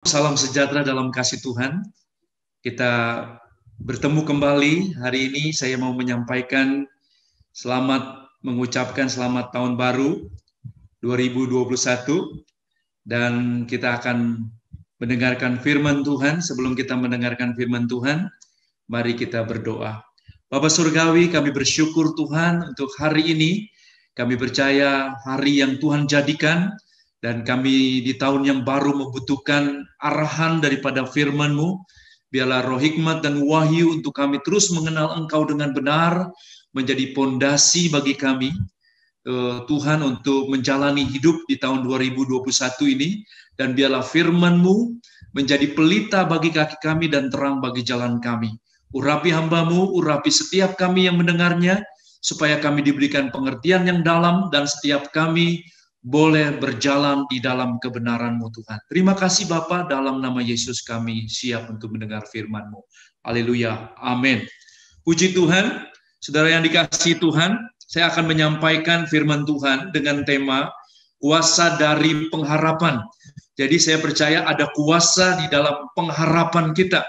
Salam sejahtera dalam kasih Tuhan. Kita bertemu kembali hari ini. Saya mau menyampaikan mengucapkan selamat tahun baru 2021. Dan kita akan mendengarkan firman Tuhan. Sebelum kita mendengarkan firman Tuhan, mari kita berdoa. Bapa Surgawi, kami bersyukur Tuhan untuk hari ini. Kami percaya hari yang Tuhan jadikan, dan kami di tahun yang baru membutuhkan arahan daripada firman-Mu. Biarlah roh hikmat dan wahyu untuk kami terus mengenal Engkau dengan benar, menjadi pondasi bagi kami, Tuhan, untuk menjalani hidup di tahun 2021 ini. Dan biarlah firman-Mu menjadi pelita bagi kaki kami dan terang bagi jalan kami. Urapi hamba-Mu, urapi setiap kami yang mendengarnya, supaya kami diberikan pengertian yang dalam dan setiap kami boleh berjalan di dalam kebenaran-Mu, Tuhan. Terima kasih Bapa, dalam nama Yesus kami siap untuk mendengar firman-Mu. Haleluya, amin. Puji Tuhan. Saudara yang dikasihi Tuhan, saya akan menyampaikan firman Tuhan dengan tema kuasa dari pengharapan. Jadi saya percaya ada kuasa di dalam pengharapan kita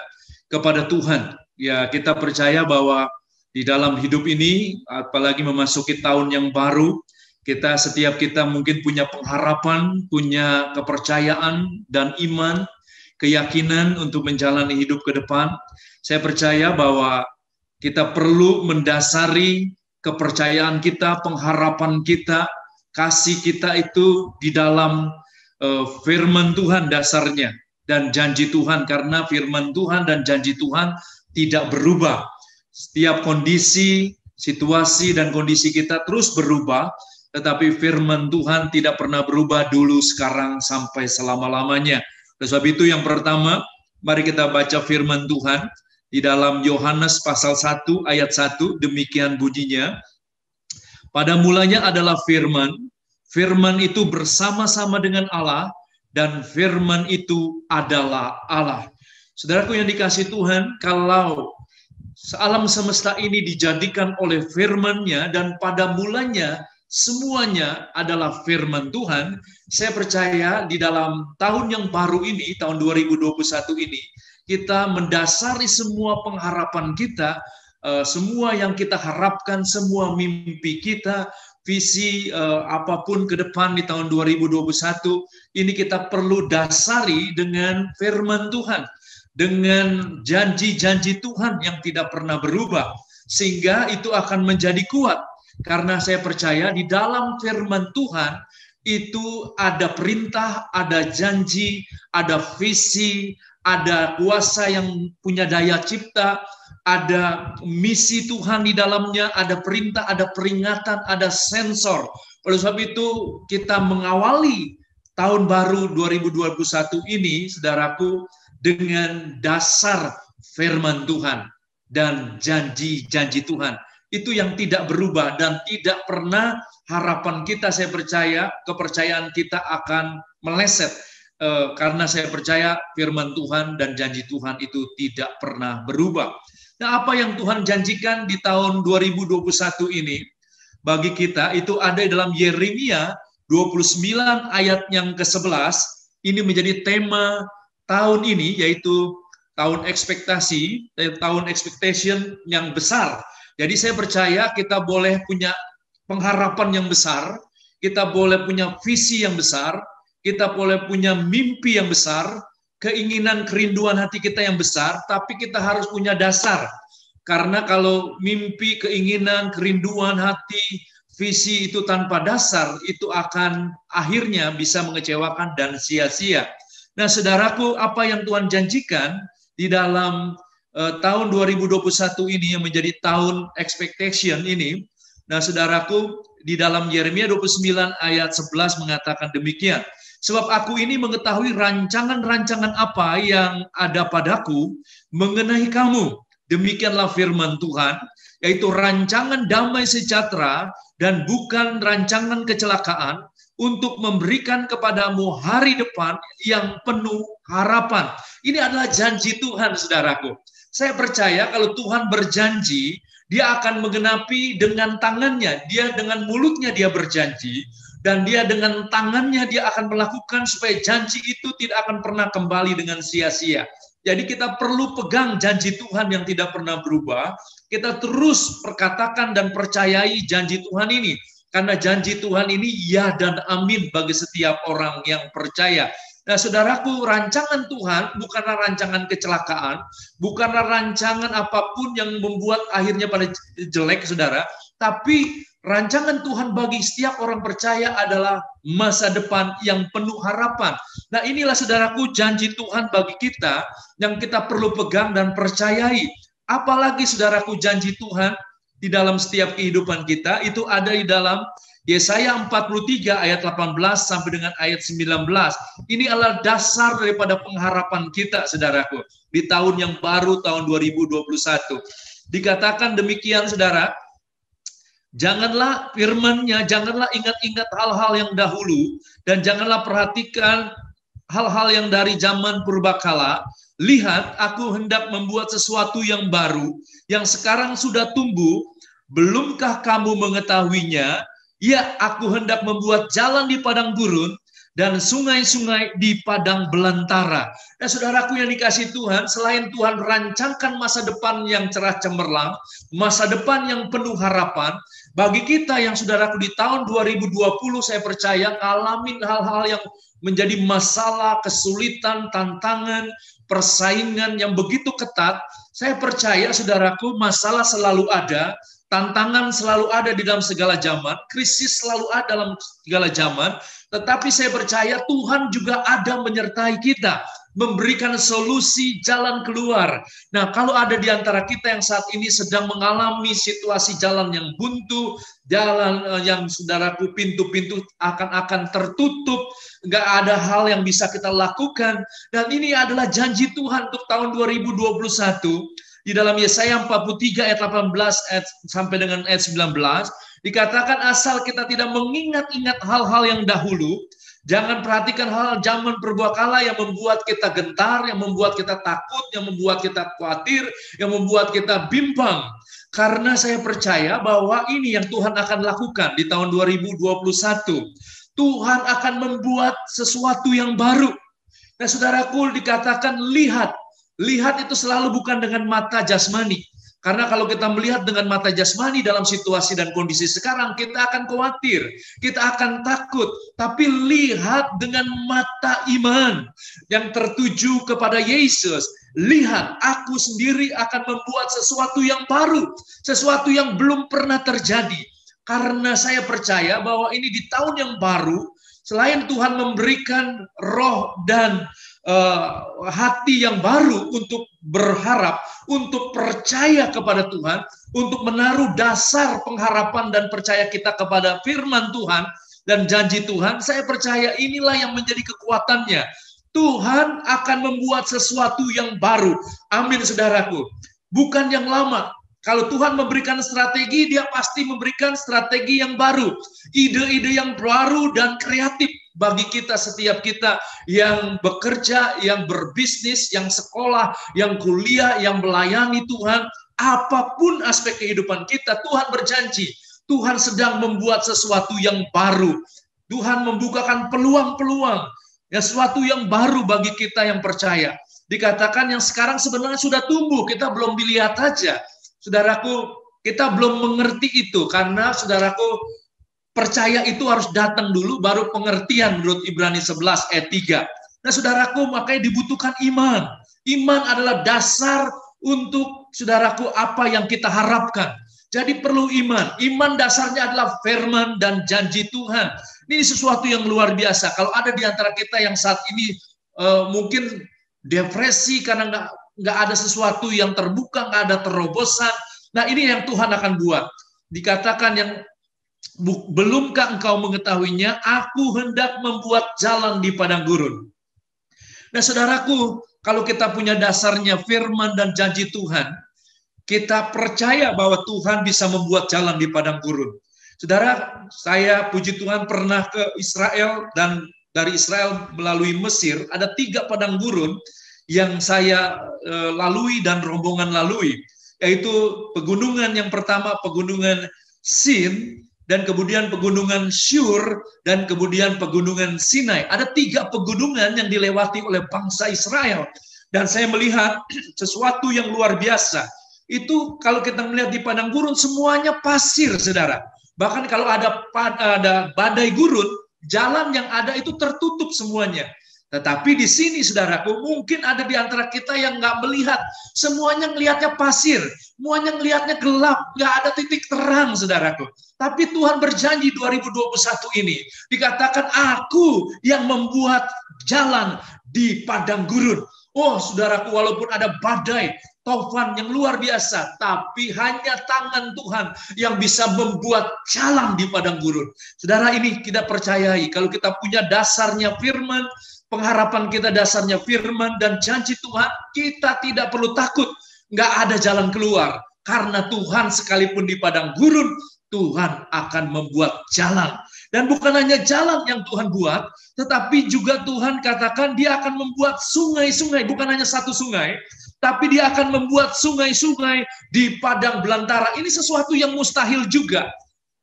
kepada Tuhan. Ya, kita percaya bahwa di dalam hidup ini, apalagi memasuki tahun yang baru, setiap kita mungkin punya pengharapan, punya kepercayaan dan iman, keyakinan untuk menjalani hidup ke depan. Saya percaya bahwa kita perlu mendasari kepercayaan kita, pengharapan kita, kasih kita itu di dalam firman Tuhan dasarnya, dan janji Tuhan, karena firman Tuhan dan janji Tuhan tidak berubah. Setiap kondisi, situasi, dan kondisi kita terus berubah, tetapi firman Tuhan tidak pernah berubah dulu, sekarang, sampai selama-lamanya. Oleh sebab itu yang pertama, mari kita baca firman Tuhan di dalam Yohanes pasal 1 ayat 1, demikian bunyinya. Pada mulanya adalah firman, firman itu bersama-sama dengan Allah, dan firman itu adalah Allah. Saudaraku yang dikasihi Tuhan, kalau alam semesta ini dijadikan oleh firman-Nya, dan pada mulanya semuanya adalah firman Tuhan, saya percaya di dalam tahun yang baru ini, tahun 2021 ini, kita mendasari semua pengharapan kita, semua yang kita harapkan, semua mimpi kita, visi apapun ke depan di tahun 2021, ini kita perlu dasari dengan firman Tuhan, dengan janji-janji Tuhan yang tidak pernah berubah, sehingga itu akan menjadi kuat. Karena saya percaya di dalam firman Tuhan itu ada perintah, ada janji, ada visi, ada kuasa yang punya daya cipta, ada misi Tuhan di dalamnya, ada perintah, ada peringatan, ada sensor. Oleh sebab itu kita mengawali tahun baru 2021 ini, saudaraku, dengan dasar firman Tuhan dan janji-janji Tuhan. Itu yang tidak berubah dan tidak pernah harapan kita, saya percaya, kepercayaan kita akan meleset. Karena saya percaya firman Tuhan dan janji Tuhan itu tidak pernah berubah. Nah, apa yang Tuhan janjikan di tahun 2021 ini bagi kita itu ada dalam Yeremia 29 ayat yang ke-11. Ini menjadi tema tahun ini, yaitu tahun ekspektasi, tahun expectation yang besar. Jadi saya percaya kita boleh punya pengharapan yang besar, kita boleh punya visi yang besar, kita boleh punya mimpi yang besar, keinginan, kerinduan hati kita yang besar, tapi kita harus punya dasar. Karena kalau mimpi, keinginan, kerinduan hati, visi itu tanpa dasar, itu akan akhirnya bisa mengecewakan dan sia-sia. Nah, saudaraku, apa yang Tuhan janjikan di dalam tahun 2021 ini yang menjadi tahun expectation ini. Nah, saudaraku, di dalam Yeremia 29 ayat 11 mengatakan demikian. Sebab aku ini mengetahui rancangan-rancangan apa yang ada padaku mengenai kamu. Demikianlah firman Tuhan, yaitu rancangan damai sejahtera dan bukan rancangan kecelakaan, untuk memberikan kepadamu hari depan yang penuh harapan. Ini adalah janji Tuhan, saudaraku. Saya percaya kalau Tuhan berjanji, dia akan menggenapi dengan tangannya. Dia dengan mulutnya dia berjanji, dan dia dengan tangannya dia akan melakukan supaya janji itu tidak akan pernah kembali dengan sia-sia. Jadi kita perlu pegang janji Tuhan yang tidak pernah berubah. Kita terus perkatakan dan percayai janji Tuhan ini. Karena janji Tuhan ini ya dan amin bagi setiap orang yang percaya. Nah, saudaraku, rancangan Tuhan bukanlah rancangan kecelakaan, bukanlah rancangan apapun yang membuat akhirnya pada jelek, saudara. Tapi rancangan Tuhan bagi setiap orang percaya adalah masa depan yang penuh harapan. Nah, inilah saudaraku janji Tuhan bagi kita yang kita perlu pegang dan percayai. Apalagi saudaraku janji Tuhan di dalam setiap kehidupan kita itu ada di dalam Yesaya 43 ayat 18 sampai dengan ayat 19. Ini adalah dasar daripada pengharapan kita, saudaraku, di tahun yang baru, tahun 2021. Dikatakan demikian, saudara, janganlah firman-Nya, janganlah ingat-ingat hal-hal yang dahulu, dan janganlah perhatikan hal-hal yang dari zaman purbakala. Lihat, aku hendak membuat sesuatu yang baru, yang sekarang sudah tumbuh. Belumkah kamu mengetahuinya? Ya, aku hendak membuat jalan di padang gurun dan sungai-sungai di padang belantara. Nah, saudaraku yang dikasihi Tuhan, selain Tuhan rancangkan masa depan yang cerah cemerlang, masa depan yang penuh harapan, bagi kita yang saudaraku di tahun 2020 saya percaya ngalamin hal-hal yang menjadi masalah, kesulitan, tantangan, persaingan yang begitu ketat. Saya percaya saudaraku masalah selalu ada, tantangan selalu ada di dalam segala zaman, krisis selalu ada dalam segala zaman, tetapi saya percaya Tuhan juga ada menyertai kita, memberikan solusi jalan keluar. Nah, kalau ada di antara kita yang saat ini sedang mengalami situasi jalan yang buntu, jalan yang saudaraku pintu-pintu akan tertutup, nggak ada hal yang bisa kita lakukan, dan ini adalah janji Tuhan untuk tahun 2021. Di dalam Yesaya 43 ayat 18 sampai dengan ayat 19, dikatakan asal kita tidak mengingat-ingat hal-hal yang dahulu, jangan perhatikan hal zaman purbakala yang membuat kita gentar, yang membuat kita takut, yang membuat kita khawatir, yang membuat kita bimbang. Karena saya percaya bahwa ini yang Tuhan akan lakukan di tahun 2021. Tuhan akan membuat sesuatu yang baru. Nah, saudaraku, dikatakan lihat. Lihat itu selalu bukan dengan mata jasmani. Karena kalau kita melihat dengan mata jasmani dalam situasi dan kondisi sekarang, kita akan khawatir, kita akan takut. Tapi lihat dengan mata iman yang tertuju kepada Yesus. Lihat, aku sendiri akan membuat sesuatu yang baru, sesuatu yang belum pernah terjadi. Karena saya percaya bahwa ini di tahun yang baru, selain Tuhan memberikan roh dan hati yang baru untuk berharap, untuk percaya kepada Tuhan, untuk menaruh dasar pengharapan dan percaya kita kepada firman Tuhan dan janji Tuhan, saya percaya inilah yang menjadi kekuatannya. Tuhan akan membuat sesuatu yang baru. Amin, saudaraku. Bukan yang lama. Kalau Tuhan memberikan strategi, dia pasti memberikan strategi yang baru. Ide-ide yang baru dan kreatif bagi kita, setiap kita yang bekerja, yang berbisnis, yang sekolah, yang kuliah, yang melayani Tuhan. Apapun aspek kehidupan kita, Tuhan berjanji. Tuhan sedang membuat sesuatu yang baru. Tuhan membukakan peluang-peluang. Ya, sesuatu yang baru bagi kita yang percaya. Dikatakan yang sekarang sebenarnya sudah tumbuh, kita belum dilihat aja. Saudaraku, kita belum mengerti itu karena saudaraku percaya itu harus datang dulu baru pengertian menurut Ibrani 11 ayat 3. Nah, saudaraku, makanya dibutuhkan iman. Iman adalah dasar untuk saudaraku apa yang kita harapkan. Jadi perlu iman. Iman dasarnya adalah firman dan janji Tuhan. Ini sesuatu yang luar biasa. Kalau ada di antara kita yang saat ini mungkin depresi karena nggak ada sesuatu yang terbuka, nggak ada terobosan. Nah, ini yang Tuhan akan buat. Dikatakan yang belumkah engkau mengetahuinya, aku hendak membuat jalan di padang gurun. Nah, saudaraku, kalau kita punya dasarnya firman dan janji Tuhan, kita percaya bahwa Tuhan bisa membuat jalan di padang gurun. Saudara, saya puji Tuhan pernah ke Israel, dan dari Israel melalui Mesir, ada 3 padang gurun yang saya lalui dan rombongan lalui, yaitu pegunungan yang pertama, pegunungan Sin, dan kemudian pegunungan Syur, dan kemudian pegunungan Sinai. Ada 3 pegunungan yang dilewati oleh bangsa Israel. Dan saya melihat sesuatu yang luar biasa. Itu kalau kita melihat di padang gurun, semuanya pasir, saudara. Bahkan kalau ada badai gurun, jalan yang ada itu tertutup semuanya. Tetapi di sini, saudaraku, mungkin ada di antara kita yang nggak melihat. Semuanya ngelihatnya pasir, semuanya ngelihatnya gelap, nggak ada titik terang, saudaraku. Tapi Tuhan berjanji 2021 ini, dikatakan aku yang membuat jalan di padang gurun. Oh, saudaraku, walaupun ada badai, taufan yang luar biasa, tapi hanya tangan Tuhan yang bisa membuat jalan di padang gurun. Saudara, ini kita percayai, kalau kita punya dasarnya firman, pengharapan kita dasarnya firman dan janji Tuhan, kita tidak perlu takut, nggak ada jalan keluar. Karena Tuhan sekalipun di padang gurun, Tuhan akan membuat jalan. Dan bukan hanya jalan yang Tuhan buat, tetapi juga Tuhan katakan dia akan membuat sungai-sungai, bukan hanya satu sungai, tapi dia akan membuat sungai-sungai di padang belantara. Ini sesuatu yang mustahil juga.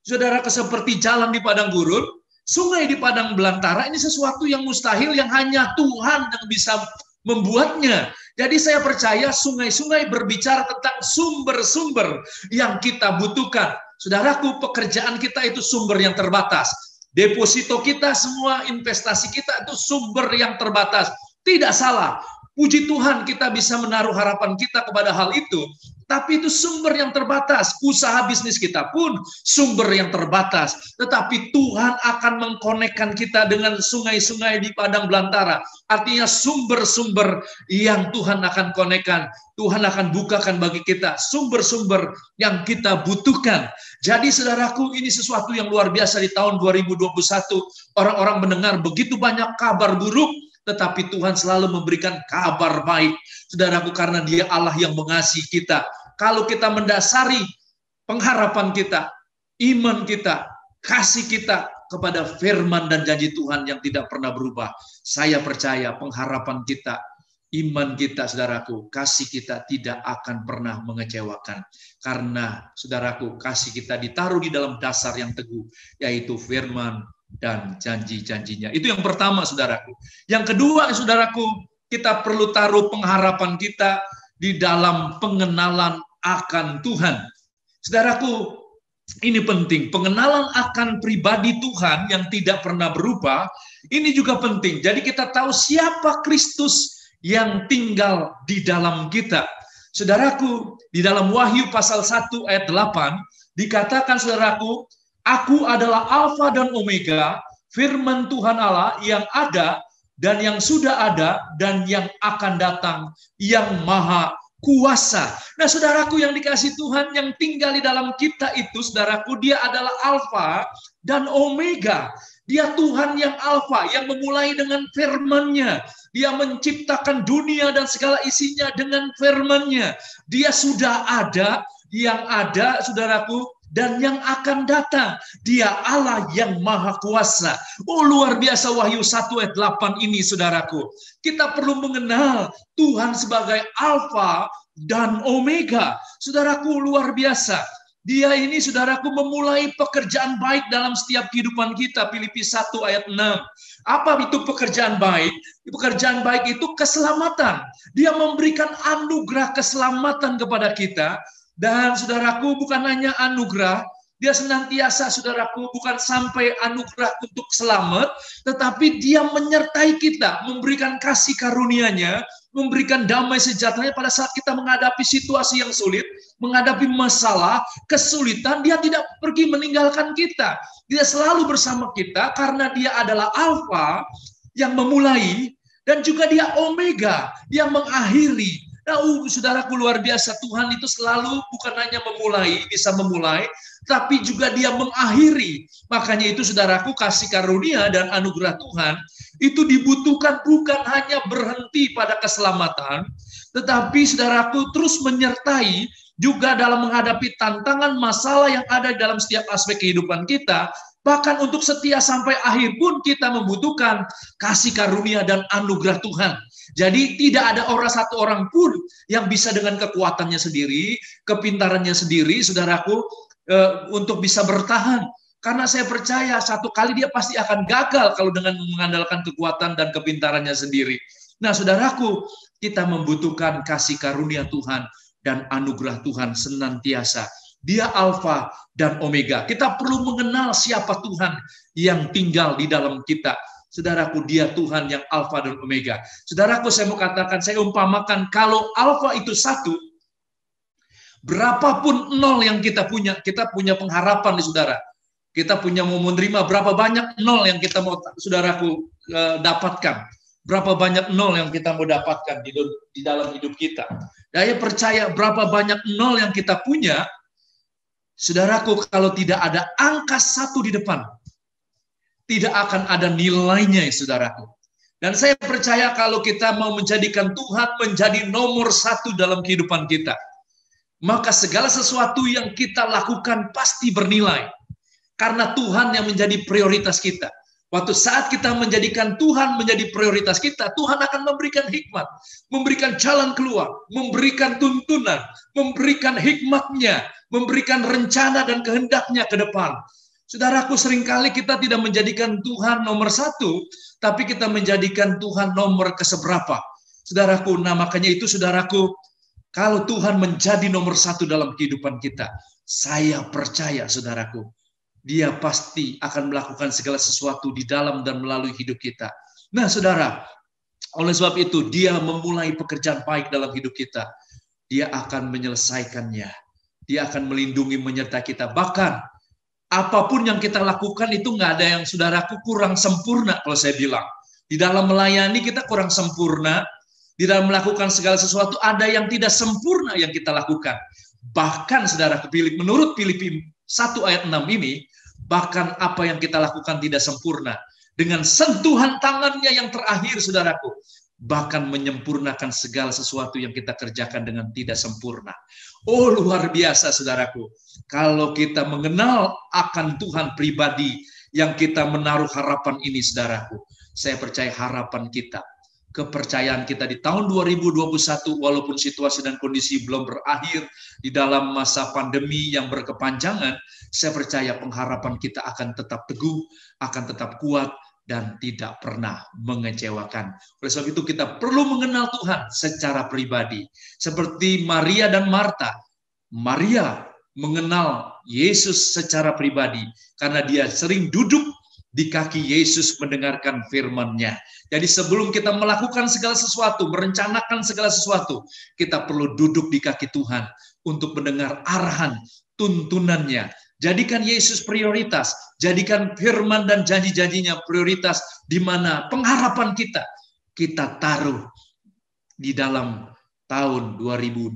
Saudara, seperti jalan di padang gurun, sungai di padang belantara, ini sesuatu yang mustahil yang hanya Tuhan yang bisa membuatnya. Jadi saya percaya sungai-sungai berbicara tentang sumber-sumber yang kita butuhkan. Saudaraku, pekerjaan kita itu sumber yang terbatas. Deposito kita, semua investasi kita itu sumber yang terbatas. Tidak salah. Puji Tuhan kita bisa menaruh harapan kita kepada hal itu. Tapi itu sumber yang terbatas. Usaha bisnis kita pun sumber yang terbatas. Tetapi Tuhan akan mengkonekkan kita dengan sungai-sungai di padang belantara. Artinya sumber-sumber yang Tuhan akan konekkan. Tuhan akan bukakan bagi kita sumber-sumber yang kita butuhkan. Jadi saudaraku, ini sesuatu yang luar biasa di tahun 2021. Orang-orang mendengar begitu banyak kabar buruk, tetapi Tuhan selalu memberikan kabar baik. Saudaraku, karena dia Allah yang mengasihi kita. Kalau kita mendasari pengharapan kita, iman kita, kasih kita kepada firman dan janji Tuhan yang tidak pernah berubah, saya percaya pengharapan kita, iman kita, saudaraku, kasih kita tidak akan pernah mengecewakan. Karena, saudaraku, kasih kita ditaruh di dalam dasar yang teguh, yaitu firman dan janji-janjinya. Itu yang pertama, saudaraku. Yang kedua, saudaraku, kita perlu taruh pengharapan kita di dalam pengenalan akan Tuhan. Saudaraku, ini penting. Pengenalan akan pribadi Tuhan yang tidak pernah berubah, ini juga penting. Jadi kita tahu siapa Kristus yang tinggal di dalam kita. Saudaraku, di dalam Wahyu pasal 1 ayat 8, dikatakan, saudaraku, aku adalah Alfa dan Omega, firman Tuhan Allah yang ada dan yang sudah ada dan yang akan datang, yang maha kuasa. Nah, saudaraku yang dikasih Tuhan yang tinggal di dalam kita itu, saudaraku, dia adalah Alfa dan Omega. Dia Tuhan yang Alfa, yang memulai dengan firman-Nya. Dia menciptakan dunia dan segala isinya dengan firman-Nya. Dia sudah ada, yang ada, saudaraku, dan yang akan datang. Dia Allah yang maha kuasa. Oh, luar biasa Wahyu 1 ayat 8 ini, saudaraku. Kita perlu mengenal Tuhan sebagai Alfa dan Omega. Saudaraku, luar biasa. Dia ini, saudaraku, memulai pekerjaan baik dalam setiap kehidupan kita. Filipi 1 ayat 6. Apa itu pekerjaan baik? Pekerjaan baik itu keselamatan. Dia memberikan anugerah keselamatan kepada kita. Dan saudaraku, bukan hanya anugerah, dia senantiasa, saudaraku, bukan sampai anugerah untuk selamat, tetapi dia menyertai kita, memberikan kasih karunia-Nya, memberikan damai sejahteranya pada saat kita menghadapi situasi yang sulit, menghadapi masalah, kesulitan. Dia tidak pergi meninggalkan kita. Dia selalu bersama kita karena dia adalah Alfa yang memulai, dan juga dia Omega yang mengakhiri. Nah, saudaraku, luar biasa, Tuhan itu selalu bukan hanya memulai, bisa memulai, tapi juga dia mengakhiri. Makanya itu, saudaraku, kasih karunia dan anugerah Tuhan itu dibutuhkan bukan hanya berhenti pada keselamatan, tetapi, saudaraku, terus menyertai juga dalam menghadapi tantangan masalah yang ada dalam setiap aspek kehidupan kita. Bahkan untuk setia sampai akhir pun kita membutuhkan kasih karunia dan anugerah Tuhan. Jadi tidak ada satu orang pun yang bisa dengan kekuatannya sendiri, kepintarannya sendiri, saudaraku, untuk bisa bertahan. Karena saya percaya satu kali dia pasti akan gagal kalau dengan mengandalkan kekuatan dan kepintarannya sendiri. Nah, saudaraku, kita membutuhkan kasih karunia Tuhan dan anugerah Tuhan senantiasa. Dia Alfa dan Omega. Kita perlu mengenal siapa Tuhan yang tinggal di dalam kita. Saudaraku, dia Tuhan yang Alfa dan Omega. Saudaraku, saya mau katakan, saya umpamakan kalau Alfa itu satu, berapapun nol yang kita punya pengharapan di saudara. Kita punya mau menerima berapa banyak nol yang kita mau, saudaraku, dapatkan. Berapa banyak nol yang kita mau dapatkan di dalam hidup kita. Saya percaya berapa banyak nol yang kita punya, saudaraku, kalau tidak ada angka satu di depan, tidak akan ada nilainya, saudaraku. Dan saya percaya kalau kita mau menjadikan Tuhan menjadi nomor satu dalam kehidupan kita, maka segala sesuatu yang kita lakukan pasti bernilai. Karena Tuhan yang menjadi prioritas kita. Waktu saat kita menjadikan Tuhan menjadi prioritas kita, Tuhan akan memberikan hikmat, memberikan jalan keluar, memberikan tuntunan, memberikan hikmatnya, memberikan rencana dan kehendaknya ke depan. Saudaraku, seringkali kita tidak menjadikan Tuhan nomor satu, tapi kita menjadikan Tuhan nomor keseberapa. Saudaraku, nah makanya itu saudaraku, kalau Tuhan menjadi nomor satu dalam kehidupan kita, saya percaya saudaraku, dia pasti akan melakukan segala sesuatu di dalam dan melalui hidup kita. Nah saudara, oleh sebab itu dia memulai pekerjaan baik dalam hidup kita. Dia akan menyelesaikannya. Dia akan melindungi, menyertai kita. Bahkan apapun yang kita lakukan itu nggak ada yang saudaraku kurang sempurna kalau saya bilang. Di dalam melayani kita kurang sempurna. Di dalam melakukan segala sesuatu ada yang tidak sempurna yang kita lakukan. Bahkan saudaraku, menurut Filipi 1 ayat 6 ini, bahkan apa yang kita lakukan tidak sempurna. Dengan sentuhan tangannya yang terakhir, saudaraku, bahkan menyempurnakan segala sesuatu yang kita kerjakan dengan tidak sempurna. Oh, luar biasa, saudaraku. Kalau kita mengenal akan Tuhan pribadi yang kita menaruh harapan ini, saudaraku, saya percaya harapan kita, kepercayaan kita di tahun 2021, walaupun situasi dan kondisi belum berakhir di dalam masa pandemi yang berkepanjangan, saya percaya pengharapan kita akan tetap teguh, akan tetap kuat, dan tidak pernah mengecewakan. Oleh sebab itu kita perlu mengenal Tuhan secara pribadi. Seperti Maria dan Marta. Maria mengenal Yesus secara pribadi karena dia sering duduk di kaki Yesus mendengarkan firman-Nya. Jadi sebelum kita melakukan segala sesuatu, merencanakan segala sesuatu, kita perlu duduk di kaki Tuhan untuk mendengar arahan, tuntunannya. Jadikan Yesus prioritas, jadikan firman dan janji-janjinya prioritas, di mana pengharapan kita taruh di dalam tahun 2021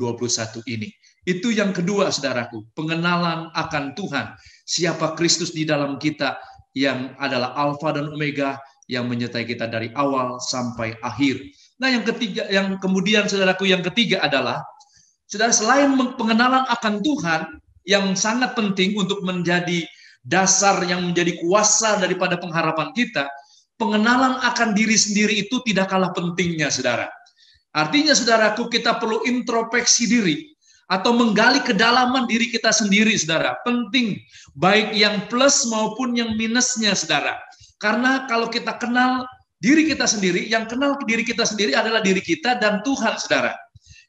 ini. Itu yang kedua, saudaraku, pengenalan akan Tuhan, siapa Kristus di dalam kita, yang adalah Alfa dan Omega, yang menyertai kita dari awal sampai akhir. Nah, yang ketiga, yang kemudian saudaraku, yang ketiga adalah, saudara, selain pengenalan akan Tuhan, yang sangat penting untuk menjadi dasar yang menjadi kuasa daripada pengharapan kita, pengenalan akan diri sendiri itu tidak kalah pentingnya, saudara. Artinya, saudaraku, kita perlu introspeksi diri atau menggali kedalaman diri kita sendiri, saudara. Penting, baik yang plus maupun yang minusnya, saudara. Karena kalau kita kenal diri kita sendiri, yang kenal diri kita sendiri adalah diri kita dan Tuhan, saudara.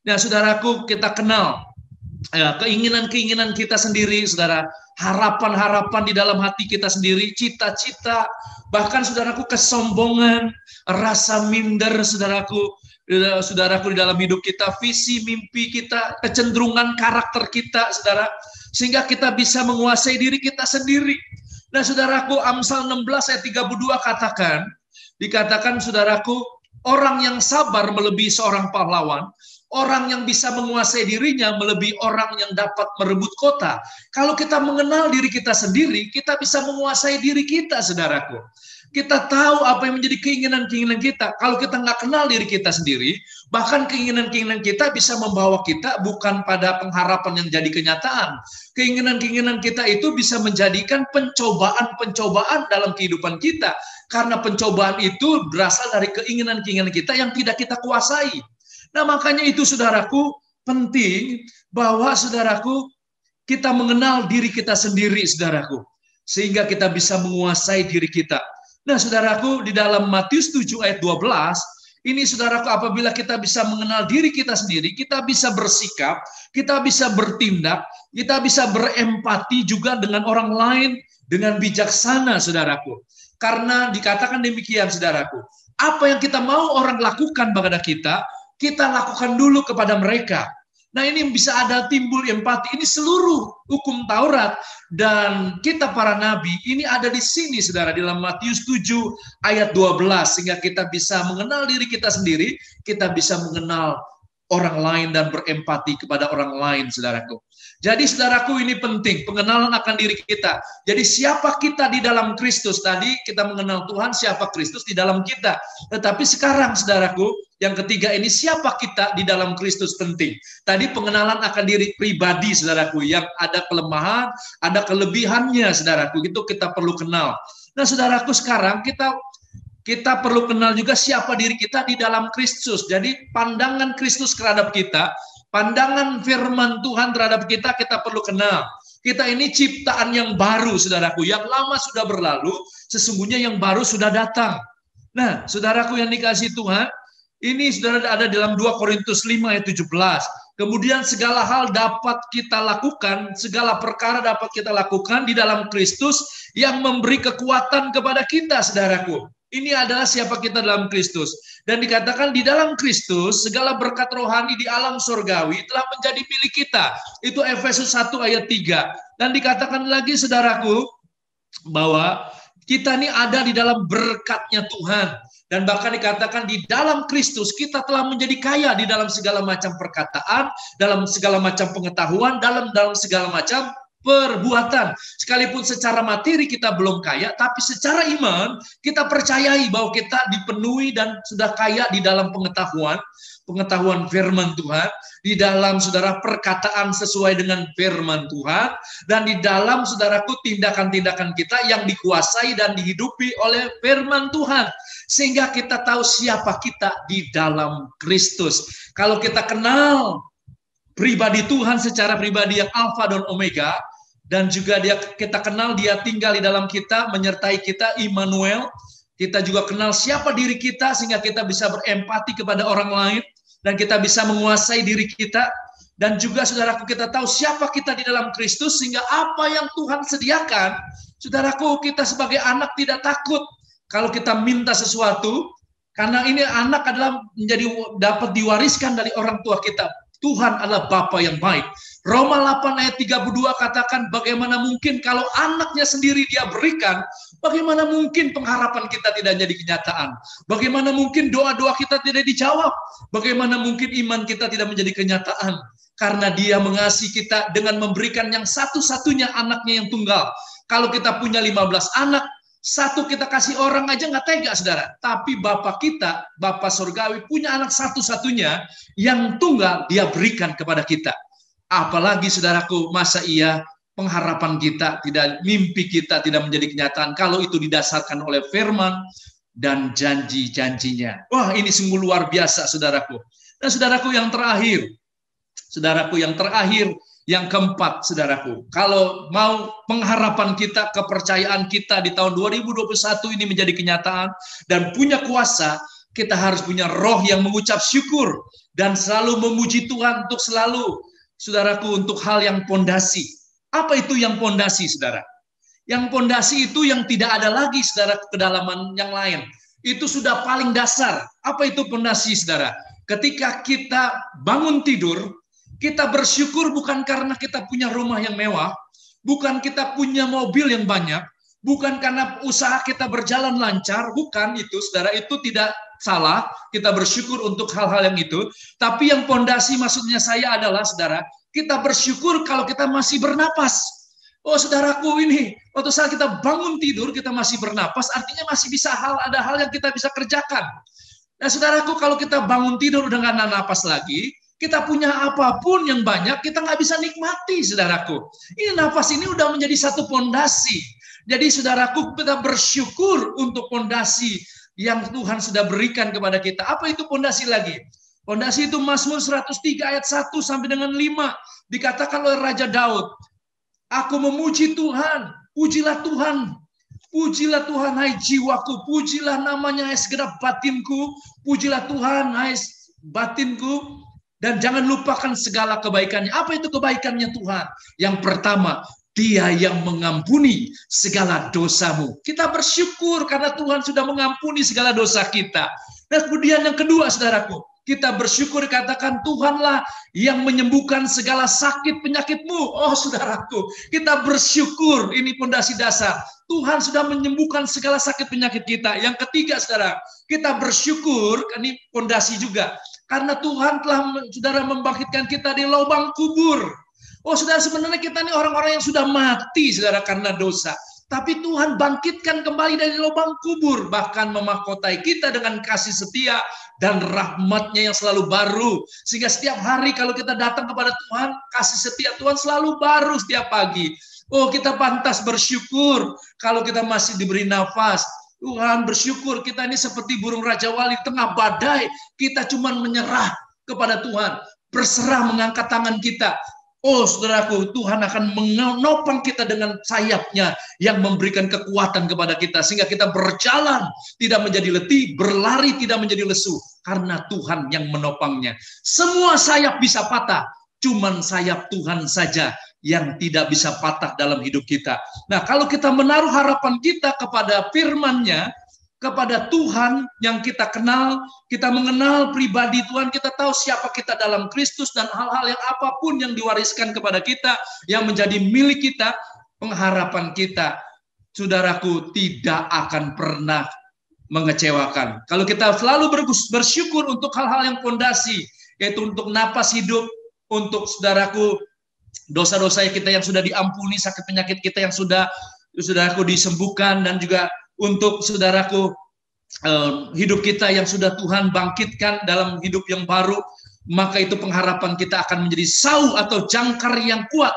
Nah, saudaraku, kita kenal keinginan-keinginan kita sendiri, saudara, harapan-harapan di dalam hati kita sendiri, cita-cita, bahkan saudaraku kesombongan, rasa minder, saudaraku di dalam hidup kita, visi, mimpi kita, kecenderungan karakter kita, saudara, sehingga kita bisa menguasai diri kita sendiri. Nah, saudaraku, Amsal 16 ayat 32 dikatakan, saudaraku, orang yang sabar melebihi seorang pahlawan, orang yang bisa menguasai dirinya melebihi orang yang dapat merebut kota. Kalau kita mengenal diri kita sendiri, kita bisa menguasai diri kita, saudaraku. Kita tahu apa yang menjadi keinginan-keinginan kita. Kalau kita nggak kenal diri kita sendiri, bahkan keinginan-keinginan kita bisa membawa kita bukan pada pengharapan yang jadi kenyataan. Keinginan-keinginan kita itu bisa menjadikan pencobaan-pencobaan dalam kehidupan kita. Karena pencobaan itu berasal dari keinginan-keinginan kita yang tidak kita kuasai. Nah, makanya itu, saudaraku, penting bahwa, saudaraku, kita mengenal diri kita sendiri, saudaraku. sehingga kita bisa menguasai diri kita. Nah, saudaraku, di dalam Matius 7 ayat 12, ini saudaraku, apabila kita bisa mengenal diri kita sendiri, kita bisa bersikap, kita bisa bertindak, kita bisa berempati juga dengan orang lain dengan bijaksana, saudaraku. Karena dikatakan demikian, saudaraku, apa yang kita mau orang lakukan kepada kita, kita lakukan dulu kepada mereka. Nah, ini bisa ada timbul empati. Ini seluruh hukum Taurat dan kita para nabi ini ada di sini, saudara, di dalam Matius 7 ayat 12, sehingga kita bisa mengenal diri kita sendiri, kita bisa mengenal orang lain dan berempati kepada orang lain, saudaraku. Jadi, saudaraku, ini penting, pengenalan akan diri kita. Jadi, siapa kita di dalam Kristus? Tadi kita mengenal Tuhan, siapa Kristus di dalam kita. Tetapi sekarang, saudaraku, yang ketiga ini, siapa kita di dalam Kristus penting. Tadi pengenalan akan diri pribadi, saudaraku, yang ada kelemahan, ada kelebihannya, saudaraku. Itu kita perlu kenal. Nah, saudaraku, sekarang kita perlu kenal juga siapa diri kita di dalam Kristus. Jadi pandangan Kristus terhadap kita, pandangan firman Tuhan terhadap kita, kita perlu kenal. Kita ini ciptaan yang baru, saudaraku. Yang lama sudah berlalu, sesungguhnya yang baru sudah datang. Nah, saudaraku yang dikasihi Tuhan, ini sudah ada dalam 2 Korintus 5 ayat 17. Kemudian segala hal dapat kita lakukan, segala perkara dapat kita lakukan di dalam Kristus yang memberi kekuatan kepada kita, saudaraku. Ini adalah siapa kita dalam Kristus. Dan dikatakan di dalam Kristus, segala berkat rohani di alam surgawi telah menjadi milik kita. Itu Efesus 1 ayat 3. Dan dikatakan lagi, saudaraku, bahwa kita ini ada di dalam berkatnya Tuhan. Dan bahkan dikatakan di dalam Kristus kita telah menjadi kaya di dalam segala macam perkataan, dalam segala macam pengetahuan, dalam segala macam perbuatan. Sekalipun secara materi kita belum kaya, tapi secara iman kita percayai bahwa kita dipenuhi dan sudah kaya di dalam pengetahuan firman Tuhan, di dalam, saudara, perkataan sesuai dengan firman Tuhan, dan di dalam, saudaraku, tindakan-tindakan kita yang dikuasai dan dihidupi oleh firman Tuhan. Sehingga kita tahu siapa kita di dalam Kristus. Kalau kita kenal pribadi Tuhan secara pribadi yang Alfa dan Omega, dan juga kita kenal dia tinggal di dalam kita, menyertai kita, Immanuel. Kita juga kenal siapa diri kita, sehingga kita bisa berempati kepada orang lain, dan kita bisa menguasai diri kita. Dan juga, saudaraku, kita tahu siapa kita di dalam Kristus, sehingga apa yang Tuhan sediakan, saudaraku, kita sebagai anak tidak takut kalau kita minta sesuatu, karena ini anak adalah dapat diwariskan dari orang tua kita. Tuhan adalah Bapa yang baik. Roma 8 ayat 32 katakan, bagaimana mungkin kalau anaknya sendiri dia berikan, bagaimana mungkin pengharapan kita tidak jadi kenyataan? Bagaimana mungkin doa-doa kita tidak dijawab? Bagaimana mungkin iman kita tidak menjadi kenyataan? Karena dia mengasihi kita dengan memberikan yang satu-satunya anaknya yang tunggal. Kalau kita punya 15 anak, satu kita kasih orang aja nggak tega, saudara. Tapi Bapa kita, Bapa Surgawi, punya anak satu-satunya yang tunggal, dia berikan kepada kita. Apalagi, saudaraku, masa iya pengharapan kita, mimpi kita tidak menjadi kenyataan kalau itu didasarkan oleh firman dan janji-janjinya. Wah, ini sungguh luar biasa, saudaraku. Dan saudaraku yang terakhir, yang keempat, saudaraku, kalau mau pengharapan kita, kepercayaan kita di tahun 2021 ini menjadi kenyataan dan punya kuasa, kita harus punya roh yang mengucap syukur dan selalu memuji Tuhan untuk selalu, saudaraku, untuk hal yang pondasi. Apa itu yang pondasi, saudara? Yang pondasi itu yang tidak ada lagi, saudara, kedalaman yang lain. Itu sudah paling dasar. Apa itu pondasi, saudara? Ketika kita bangun tidur, kita bersyukur bukan karena kita punya rumah yang mewah, bukan kita punya mobil yang banyak, bukan karena usaha kita berjalan lancar, bukan itu, saudara, itu tidak salah, kita bersyukur untuk hal-hal yang itu, tapi yang pondasi maksudnya saya adalah, saudara, kita bersyukur kalau kita masih bernapas. Oh, saudaraku, ini waktu saat kita bangun tidur, kita masih bernapas, artinya masih bisa ada hal yang kita bisa kerjakan. Nah, saudaraku, kalau kita bangun tidur udah nggak ada napas lagi, kita punya apapun yang banyak, kita nggak bisa nikmati, saudaraku. Ini nafas ini udah menjadi satu pondasi. Jadi, saudaraku, kita bersyukur untuk pondasi yang Tuhan sudah berikan kepada kita. Apa itu pondasi lagi? Pondasi itu Mazmur 103 ayat 1 sampai dengan 5. Dikatakan oleh Raja Daud, aku memuji Tuhan Pujilah Tuhan. Pujilah Tuhan, hai jiwaku. Pujilah namanya, hai segenap batinku. Pujilah Tuhan, hai batinku. Dan jangan lupakan segala kebaikannya. Apa itu kebaikannya Tuhan? Yang pertama, Dia yang mengampuni segala dosamu. Kita bersyukur karena Tuhan sudah mengampuni segala dosa kita. Dan kemudian yang kedua, saudaraku, kita bersyukur, katakan Tuhanlah yang menyembuhkan segala sakit penyakitmu. Oh saudaraku, kita bersyukur, ini pondasi dasar. Tuhan sudah menyembuhkan segala sakit penyakit kita. Yang ketiga, saudara, kita bersyukur, ini pondasi juga. Karena Tuhan telah, saudara, membangkitkan kita di lubang kubur. Oh saudara, sebenarnya kita ini orang-orang yang sudah mati, saudara, karena dosa. Tapi Tuhan bangkitkan kembali dari lubang kubur. Bahkan memahkotai kita dengan kasih setia dan rahmat-Nya yang selalu baru. Sehingga setiap hari kalau kita datang kepada Tuhan, kasih setia Tuhan selalu baru setiap pagi. Oh, kita pantas bersyukur kalau kita masih diberi nafas. Tuhan, bersyukur kita ini seperti burung Raja Wali di tengah badai. Kita cuma menyerah kepada Tuhan. Berserah, mengangkat tangan kita. Oh saudaraku, Tuhan akan menopang kita dengan sayap-Nya yang memberikan kekuatan kepada kita. Sehingga kita berjalan tidak menjadi letih, berlari tidak menjadi lesu. Karena Tuhan yang menopangnya. Semua sayap bisa patah, cuman sayap Tuhan saja yang tidak bisa patah dalam hidup kita. Nah, kalau kita menaruh harapan kita kepada firman-Nya, kepada Tuhan yang kita kenal, kita mengenal pribadi Tuhan, kita tahu siapa kita dalam Kristus, dan hal-hal yang apapun yang diwariskan kepada kita, yang menjadi milik kita, pengharapan kita, saudaraku, tidak akan pernah mengecewakan. Kalau kita selalu bersyukur untuk hal-hal yang fondasi, yaitu untuk napas hidup, untuk saudaraku, dosa-dosa kita yang sudah diampuni, sakit penyakit kita yang sudah, saudaraku, disembuhkan, dan juga untuk saudaraku hidup kita yang sudah Tuhan bangkitkan dalam hidup yang baru, maka itu pengharapan kita akan menjadi sau atau jangkar yang kuat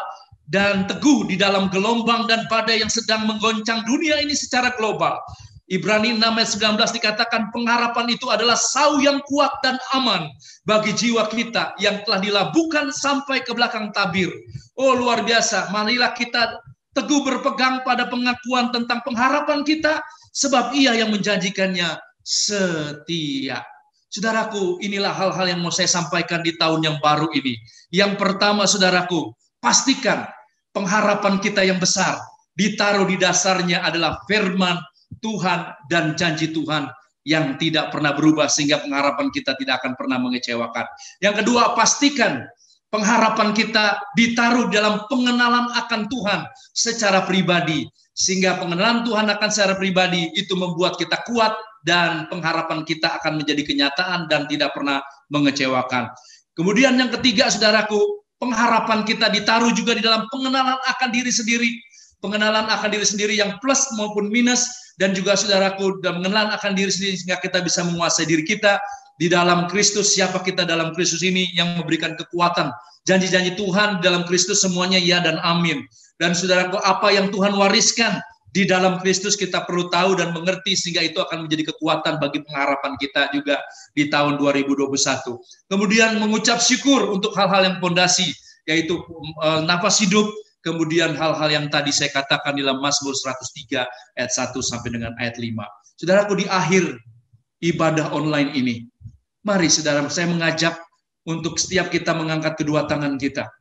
dan teguh di dalam gelombang dan badai yang sedang menggoncang dunia ini secara global. Ibrani 6 ayat 19 dikatakan pengharapan itu adalah sau yang kuat dan aman bagi jiwa kita yang telah dilabuhkan sampai ke belakang tabir. Oh luar biasa, marilah kita teguh berpegang pada pengakuan tentang pengharapan kita, sebab Ia yang menjanjikannya setia. Saudaraku, inilah hal-hal yang mau saya sampaikan di tahun yang baru ini. Yang pertama, saudaraku, pastikan pengharapan kita yang besar ditaruh di dasarnya adalah firman Tuhan dan janji Tuhan yang tidak pernah berubah, sehingga pengharapan kita tidak akan pernah mengecewakan. Yang kedua, pastikan pengharapan kita ditaruh dalam pengenalan akan Tuhan secara pribadi. Sehingga pengenalan Tuhan akan secara pribadi itu membuat kita kuat dan pengharapan kita akan menjadi kenyataan dan tidak pernah mengecewakan. Kemudian yang ketiga, saudaraku, pengharapan kita ditaruh juga di dalam pengenalan akan diri sendiri. Pengenalan akan diri sendiri yang plus maupun minus, dan juga saudaraku, dan pengenalan akan diri sendiri sehingga kita bisa menguasai diri kita di dalam Kristus. Siapa kita dalam Kristus ini yang memberikan kekuatan. Janji-janji Tuhan dalam Kristus semuanya ya dan amin. Dan saudaraku, apa yang Tuhan wariskan di dalam Kristus kita perlu tahu dan mengerti, sehingga itu akan menjadi kekuatan bagi pengharapan kita juga di tahun 2021. Kemudian mengucap syukur untuk hal-hal yang fondasi, yaitu nafas hidup, kemudian hal-hal yang tadi saya katakan dalam Mazmur 103 ayat 1 sampai dengan ayat 5. Saudaraku, di akhir ibadah online ini, mari saudara, saya mengajak untuk setiap kita mengangkat kedua tangan kita.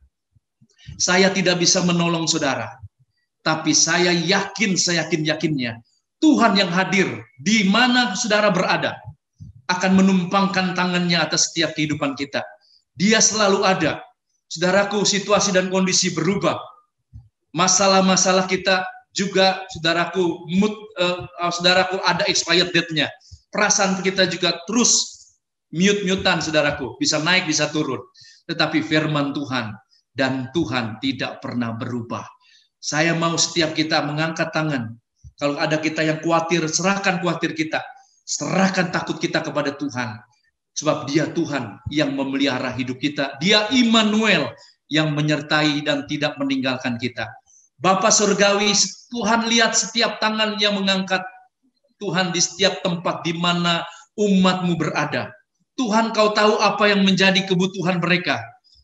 Saya tidak bisa menolong saudara, tapi saya yakin, saya yakin-yakinnya, Tuhan yang hadir di mana saudara berada akan menumpangkan tangannya atas setiap kehidupan kita. Dia selalu ada. Saudaraku, situasi dan kondisi berubah. Masalah-masalah kita juga, saudaraku, saudaraku, ada expired date-nya. Perasaan kita juga terus mute-mutan, saudaraku. Bisa naik, bisa turun. Tetapi firman Tuhan, dan Tuhan tidak pernah berubah. Saya mau setiap kita mengangkat tangan. Kalau ada kita yang khawatir, serahkan khawatir kita. Serahkan takut kita kepada Tuhan. Sebab Dia Tuhan yang memelihara hidup kita. Dia Immanuel yang menyertai dan tidak meninggalkan kita. Bapa Surgawi, Tuhan lihat setiap tangan yang mengangkat. Tuhan di setiap tempat di mana umat-Mu berada. Tuhan, Kau tahu apa yang menjadi kebutuhan mereka.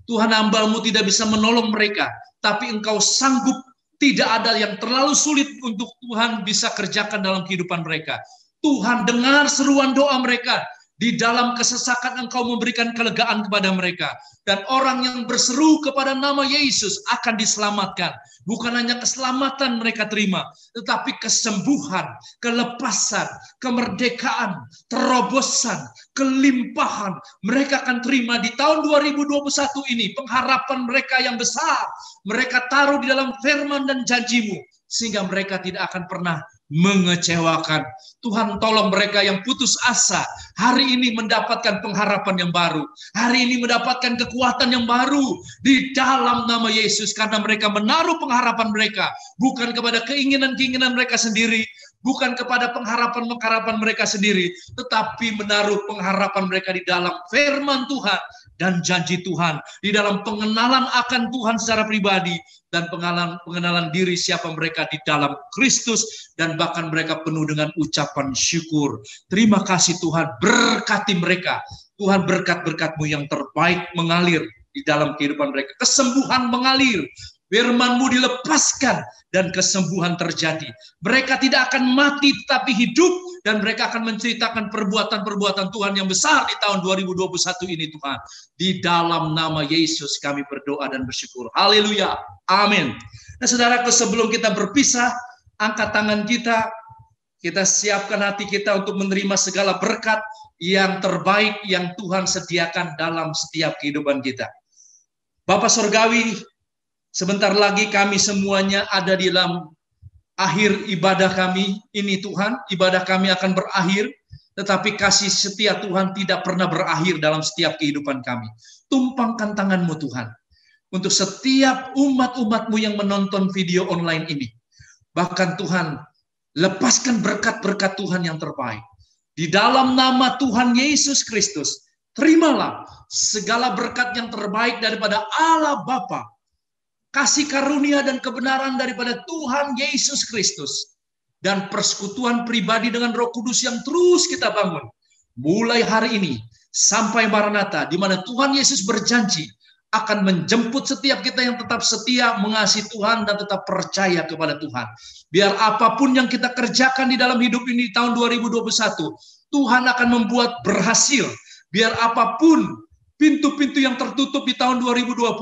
Tuhan, hamba-Mu tidak bisa menolong mereka, tapi Engkau sanggup Tidak ada yang terlalu sulit untuk Tuhan bisa kerjakan dalam kehidupan mereka. Tuhan dengar seruan doa mereka. Di dalam kesesakan Engkau memberikan kelegaan kepada mereka. Dan orang yang berseru kepada nama Yesus akan diselamatkan. Bukan hanya keselamatan mereka terima, tetapi kesembuhan, kelepasan, kemerdekaan, terobosan, kelimpahan. Mereka akan terima di tahun 2021 ini. Pengharapan mereka yang besar. Mereka taruh di dalam firman dan janji-Mu. Sehingga mereka tidak akan pernah mengecewakan. Tuhan tolong mereka yang putus asa hari ini mendapatkan pengharapan yang baru. Hari ini mendapatkan kekuatan yang baru di dalam nama Yesus. Karena mereka menaruh pengharapan mereka bukan kepada keinginan-keinginan mereka sendiri, bukan kepada pengharapan-pengharapan mereka sendiri, tetapi menaruh pengharapan mereka di dalam firman Tuhan dan janji Tuhan, di dalam pengenalan akan Tuhan secara pribadi, dan pengenalan diri siapa mereka di dalam Kristus, dan bahkan mereka penuh dengan ucapan syukur. Terima kasih Tuhan, berkati mereka. Tuhan, berkat-berkat-Mu yang terbaik mengalir di dalam kehidupan mereka. Kesembuhan mengalir, firman-Mu dilepaskan, dan kesembuhan terjadi. Mereka tidak akan mati tetapi hidup, dan mereka akan menceritakan perbuatan-perbuatan Tuhan yang besar di tahun 2021 ini Tuhan. Di dalam nama Yesus kami berdoa dan bersyukur. Haleluya. Amin. Nah saudaraku, sebelum kita berpisah, angkat tangan kita siapkan hati kita untuk menerima segala berkat yang terbaik yang Tuhan sediakan dalam setiap kehidupan kita. Bapa Surgawi, sebentar lagi kami semuanya ada di dalam akhir ibadah kami ini Tuhan. Ibadah kami akan berakhir, tetapi kasih setia Tuhan tidak pernah berakhir dalam setiap kehidupan kami. Tumpangkan tangan-Mu Tuhan, untuk setiap umat-umat-Mu yang menonton video online ini. Bahkan Tuhan, lepaskan berkat-berkat Tuhan yang terbaik. Di dalam nama Tuhan Yesus Kristus, terimalah segala berkat yang terbaik daripada Allah Bapa, kasih karunia dan kebenaran daripada Tuhan Yesus Kristus, dan persekutuan pribadi dengan Roh Kudus yang terus kita bangun mulai hari ini sampai Maranatha, di mana Tuhan Yesus berjanji akan menjemput setiap kita yang tetap setia mengasihi Tuhan dan tetap percaya kepada Tuhan. Biar apapun yang kita kerjakan di dalam hidup ini di tahun 2021, Tuhan akan membuat berhasil. Biar apapun pintu-pintu yang tertutup di tahun 2020,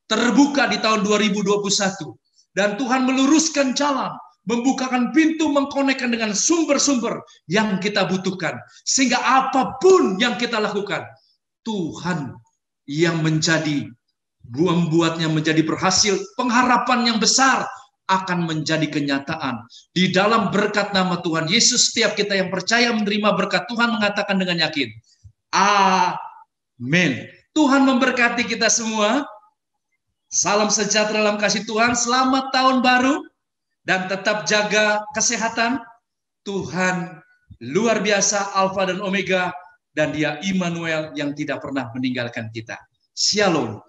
terbuka di tahun 2021. Dan Tuhan meluruskan jalan, membukakan pintu, mengkonekkan dengan sumber-sumber yang kita butuhkan. Sehingga apapun yang kita lakukan, Tuhan yang membuatnya menjadi berhasil. Pengharapan yang besar akan menjadi kenyataan. Di dalam berkat nama Tuhan Yesus, setiap kita yang percaya menerima berkat Tuhan mengatakan dengan yakin, amin. Tuhan memberkati kita semua. Salam sejahtera dalam kasih Tuhan. Selamat tahun baru. Dan tetap jaga kesehatan. Tuhan luar biasa, Alfa dan Omega. Dan Dia Immanuel yang tidak pernah meninggalkan kita. Shalom.